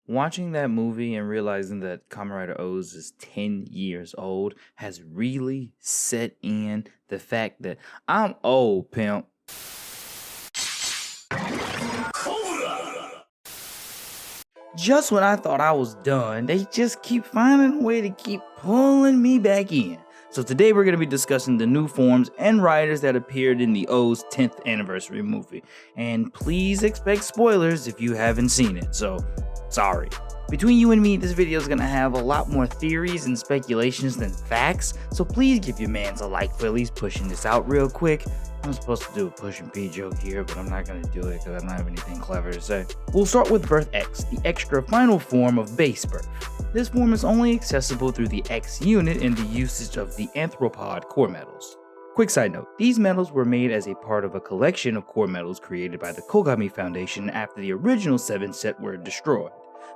Watching that movie and realizing that Kamen Rider O's is 10 years old has really set in the fact that I'm old, pimp. Just when I thought I was done, they just keep finding a way to keep pulling me back in. So today we're going to be discussing the new forms and riders that appeared in the O's 10th anniversary movie. And please expect spoilers if you haven't seen it, so sorry. Between you and me, this video is going to have a lot more theories and speculations than facts, so please give your mans a like for at least pushing this out real quick. I'm supposed to do a push and P joke here, but I'm not going to do it because I don't have anything clever to say. We'll start with Birth X, the extra final form of base birth. This form is only accessible through the X unit and the usage of the Anthropod core metals. Quick side note, these metals were made as a part of a collection of core metals created by the Kogami Foundation after the original 7 set were destroyed.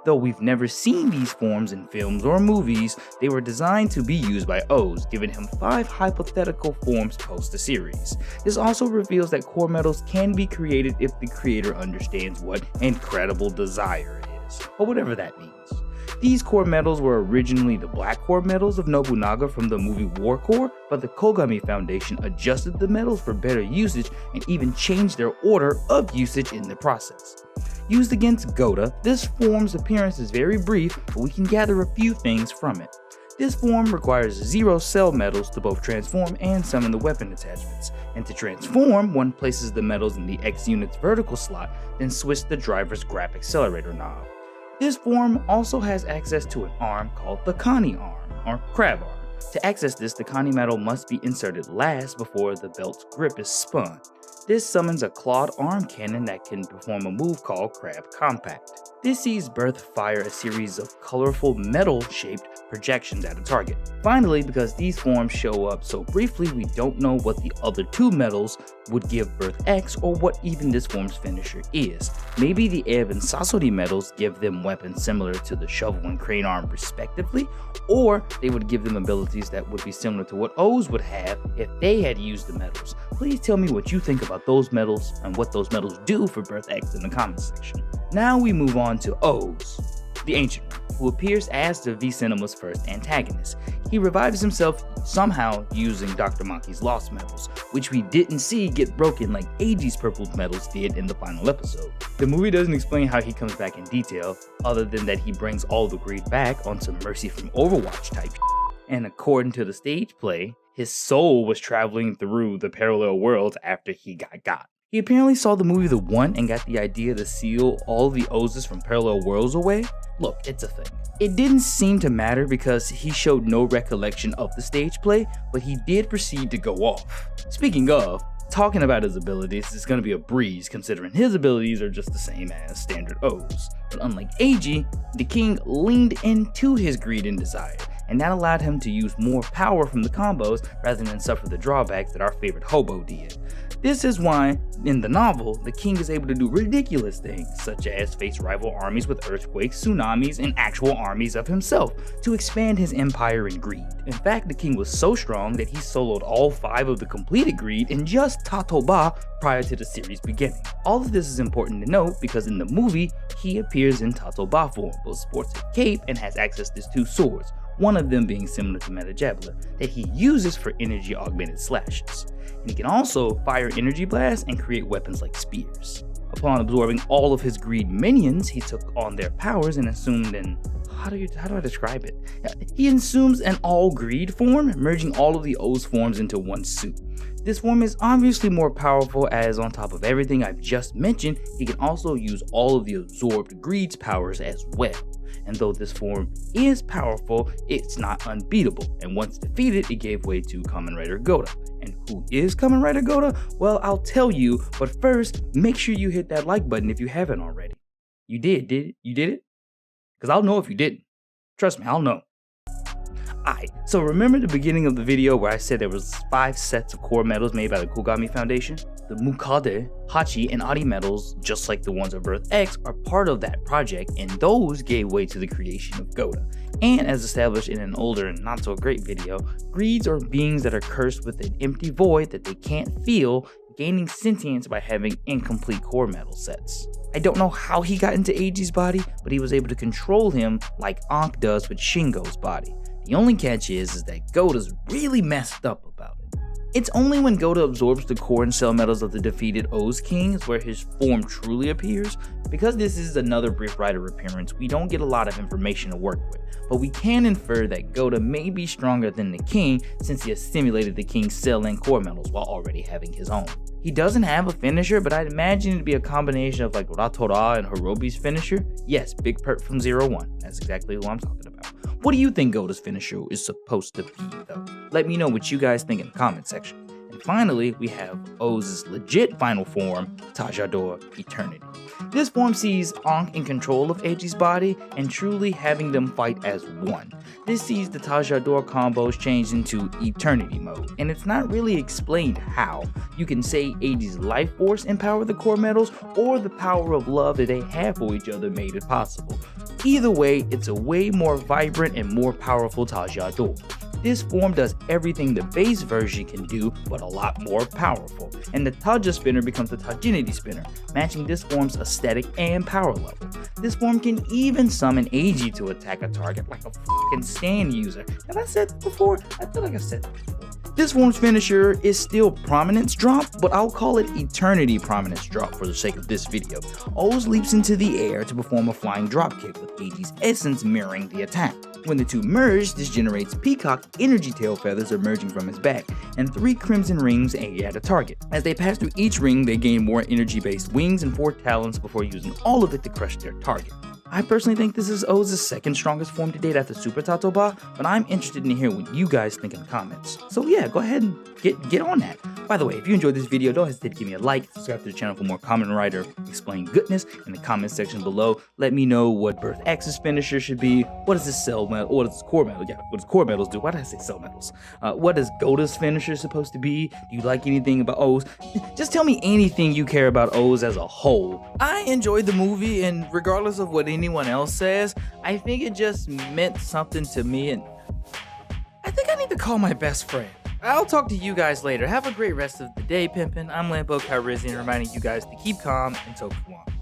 Though we've never seen these forms in films or movies, they were designed to be used by O's, giving him 5 hypothetical forms post the series. This also reveals that core metals can be created if the creator understands what incredible desire is, or whatever that means. These core metals were originally the black core metals of Nobunaga from the movie War Core, but the Kogami Foundation adjusted the metals for better usage and even changed their order of usage in the process. Used against Goda, this form's appearance is very brief, but we can gather a few things from it. This form requires 0 cell metals to both transform and summon the weapon attachments, and to transform, one places the metals in the X unit's vertical slot, then switch the driver's grab accelerator knob. This form also has access to an arm called the Kani arm, or crab arm. To access this, the Kani metal must be inserted last before the belt's grip is spun. This summons a clawed arm cannon that can perform a move called Crab Compact. This sees Birth fire a series of colorful metal-shaped projections at a target. Finally, because these forms show up so briefly, we don't know what the other 2 metals would give Birth X or what even this form's finisher is. Maybe the Ebb and Sasori metals give them weapons similar to the shovel and crane arm respectively, or they would give them abilities that would be similar to what O's would have if they had used the metals. Please tell me what you think about those metals and what those metals do for Birth X in the comments section. Now we move on to O's, the Ancient One, who appears as the V-Cinema's first antagonist. He revives himself somehow using Dr. Maki's lost metals, which we didn't see get broken like Eiji's purple metals did in the final episode. The movie doesn't explain how he comes back in detail, other than that he brings all the greed back on some Mercy from Overwatch type shit. And according to the stage play, his soul was traveling through the parallel worlds after he got. He apparently saw the movie The One and got the idea to seal all the Oz's from parallel worlds away. Look, it's a thing. It didn't seem to matter because he showed no recollection of the stage play, but he did proceed to go off. Speaking of, talking about his abilities is going to be a breeze considering his abilities are just the same as standard O's. But unlike Eiji, the king leaned into his greed and desire, and that allowed him to use more power from the combos rather than suffer the drawbacks that our favorite hobo did. This is why, in the novel, the king is able to do ridiculous things, such as face rival armies with earthquakes, tsunamis, and actual armies of himself, to expand his empire in greed. In fact, the king was so strong that he soloed all 5 of the completed greed in just Tatoba prior to the series beginning. All of this is important to note because in the movie, he appears in Tatoba form, but sports a cape and has access to 2 swords, one of them being similar to Meta Javelin, that he uses for energy augmented slashes. And he can also fire energy blasts and create weapons like spears. Upon absorbing all of his greed minions, he took on their powers and assumed an how do I describe it? He assumes an all greed form, merging all of the O's forms into one suit. This form is obviously more powerful as on top of everything I've just mentioned, he can also use all of the absorbed greed's powers as well. And though this form is powerful, it's not unbeatable, and once defeated, it gave way to Kamen Rider Goda. And who is Kamen Rider Goda? Well, I'll tell you, but first, make sure you hit that like button if you haven't already. You did it? You did it? Because I'll know if you didn't. Trust me, I'll know. Alright, so remember the beginning of the video where I said there was 5 sets of core metals made by the Kogami Foundation? The Mukade, Hachi, and Adi metals, just like the ones of Birth X, are part of that project, and those gave way to the creation of Goda. And as established in an older and not so great video, greeds are beings that are cursed with an empty void that they can't feel, gaining sentience by having incomplete core metal sets. I don't know how he got into Eiji's body, but he was able to control him like Ankh does with Shingo's body. The only catch is that Goda's really messed up about it. It's only when Goda absorbs the core and cell metals of the defeated O's Kings where his form truly appears. Because this is another brief Rider appearance, we don't get a lot of information to work with, but we can infer that Goda may be stronger than the King since he has simulated the King's cell and core metals while already having his own. He doesn't have a finisher, but I'd imagine it'd be a combination of like Ratora and Hirobi's finisher. Yes, Big Pert from 01. That's exactly who I'm talking about. What do you think Goda's finisher is supposed to be though? Let me know what you guys think in the comment section. And finally, we have O's legit final form, Taja Dol Eternity. This form sees Ankh in control of Eiji's body and truly having them fight as one. This sees the Taja Dol combos change into Eternity mode, and it's not really explained how. You can say Eiji's life force empowered the core metals, or the power of love that they have for each other made it possible. Either way, it's a way more vibrant and more powerful Taja Dol. This form does everything the base version can do, but a lot more powerful, and the Taja spinner becomes the Tajinity spinner, matching this form's aesthetic and power level. This form can even summon Eiji to attack a target like a fucking stand user. Have I said that before? I feel like I said that before. This form's finisher is still Prominence Drop, but I'll call it Eternity Prominence Drop for the sake of this video. O's leaps into the air to perform a flying dropkick with Eiji's essence mirroring the attack. When the two merge, this generates Peacock energy tail feathers emerging from his back, and 3 crimson rings aimed at a target. As they pass through each ring, they gain more energy-based wings and 4 talons before using all of it to crush their target. I personally think this is O's second strongest form to date after Super Tatoba, but I'm interested in hearing what you guys think in the comments. So yeah, go ahead and get on that. By the way, if you enjoyed this video, don't hesitate to give me a like, subscribe to the channel for more Kamen Rider Explain goodness in the comment section below. Let me know what Birth X's finisher should be. What is this cell metal? What is this core metal? Yeah, what does core metals do? Why did I say cell metals? What is Goda's finisher supposed to be? Do you like anything about O's? Just tell me anything you care about O's as a whole. I enjoyed the movie, and regardless of what anyone else says, I think it just meant something to me, and I think I need to call my best friend. I'll talk to you guys later. Have a great rest of the day, pimpin'. I'm Lambo Calrissian, reminding you guys to keep calm and Tokuwan.